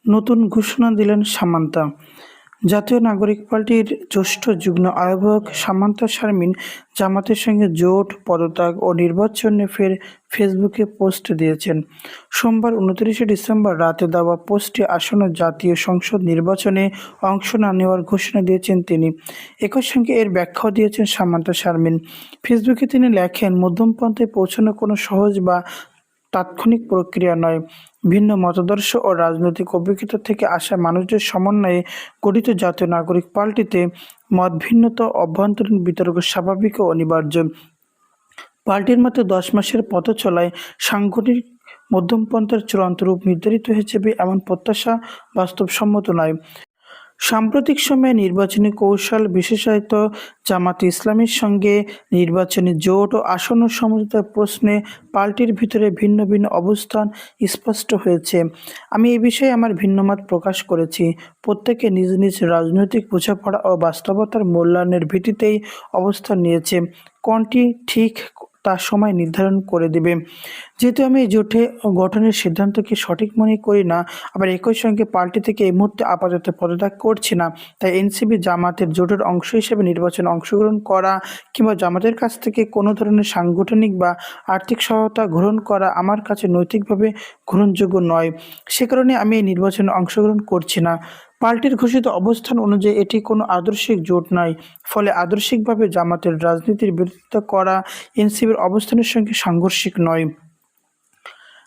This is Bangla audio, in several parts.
নতুন ঘোষণা দিলেন সামান্তা। জাতীয় নাগরিক পার্টির জ্যেষ্ঠ যুগ্ম আহ্বায়ক সামান্তা শারমিন জামাতের সঙ্গে জোট, পদত্যাগ ও নির্বাচনে ফেসবুকে পোস্ট দিয়েছেন। সোমবার ২৯ ডিসেম্বর রাতে দেওয়া পোস্টে আসন্ন জাতীয় সংসদ নির্বাচনে অংশ না নেওয়ার ঘোষণা দিয়েছেন তিনি। একই সঙ্গে এর ব্যাখ্যাও দিয়েছেন সামান্তা শারমিন। ফেসবুকে তিনি লেখেন, মধ্যমপন্থায় পৌঁছানো কোনো সহজ বা তাৎক্ষণিক প্রক্রিয়া নয়। ভিন্ন মতাদর্শ ও রাজনৈতিক অভিজ্ঞতা থেকে আসা মানুষদের সমন্বয়ে গঠিত জাতীয় নাগরিক পার্টিতে মতভিন্নতা, অভ্যন্তরীণ বিতর্ক স্বাভাবিক ও অনিবার্য। পার্টির মতে ১০ মাসের পথ চলায় সাংগঠনিক মধ্যমপন্থার চূড়ান্ত রূপ নির্ধারিত হয়েছে এমন প্রত্যাশা বাস্তবসম্মত নয়। সাম্প্রতিক সময়ে নির্বাচনী কৌশল বিশেষায়িত জামাতে ইসলামীর সঙ্গে নির্বাচনী জোট ও আসন্ন সমঝোতার প্রশ্নে পার্টির ভিতরে ভিন্ন ভিন্ন অবস্থান স্পষ্ট হয়েছে। আমি এ বিষয়ে আমার ভিন্নমত প্রকাশ করেছি। প্রত্যেকে নিজ নিজ রাজনৈতিক বোঝাপড়া ও বাস্তবতার মূল্যায়নের ভিত্তিতেই অবস্থান নিয়েছে। কোনটি ঠিক তা সময় নির্ধারণ করে দেবে। যেহেতু আমি এই জোটে গঠনের সিদ্ধান্তকে সঠিক মনে করি না, আবার একই সঙ্গে পার্টি থেকে এই মুহূর্তে আপাতত পদত্যাগ করছি না, তাই এনসিপি জামাতের জোটের অংশ হিসেবে নির্বাচনে অংশগ্রহণ করা কিংবা জামাতের কাছ থেকে কোনো ধরনের সাংগঠনিক বা আর্থিক সহায়তা গ্রহণ করা আমার কাছে নৈতিকভাবে গ্রহণযোগ্য নয়। সে কারণে আমি এই নির্বাচনে অংশগ্রহণ করছি না। পার্টির ঘোষিত অবস্থান অনুযায়ী এটি কোনো আদর্শিক জোট নয়, ফলে আদর্শিকভাবে জামাতের রাজনীতির বিরোধিতা করা এনসিপির অবস্থানের সঙ্গে সাংঘর্ষিক নয়।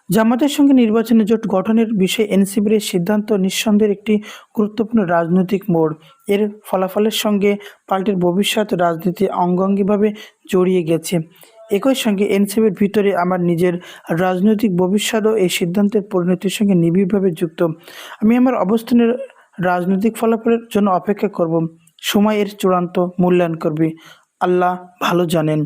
জামাতের সঙ্গে নির্বাচনী জোট গঠনের বিষয়ে এনসিপির এই সিদ্ধান্ত নিঃসন্দেহে একটি গুরুত্বপূর্ণ রাজনৈতিক মোড়। এর ফলাফলের সঙ্গে পার্টির ভবিষ্যৎ রাজনীতি অঙ্গাঙ্গিভাবে জড়িয়ে গেছে। একই সঙ্গে এনসিপির ভিতরে আমার নিজের রাজনৈতিক ভবিষ্যৎও এই সিদ্ধান্তের পরিণতির সঙ্গে নিবিড়ভাবে যুক্ত। আমি আমার অবস্থানের রাজনৈতিক ফলাফলের জন্য অপেক্ষা করব। সময় এর চূড়ান্ত মূল্যায়ন করবে। আল্লাহ ভালো জানেন।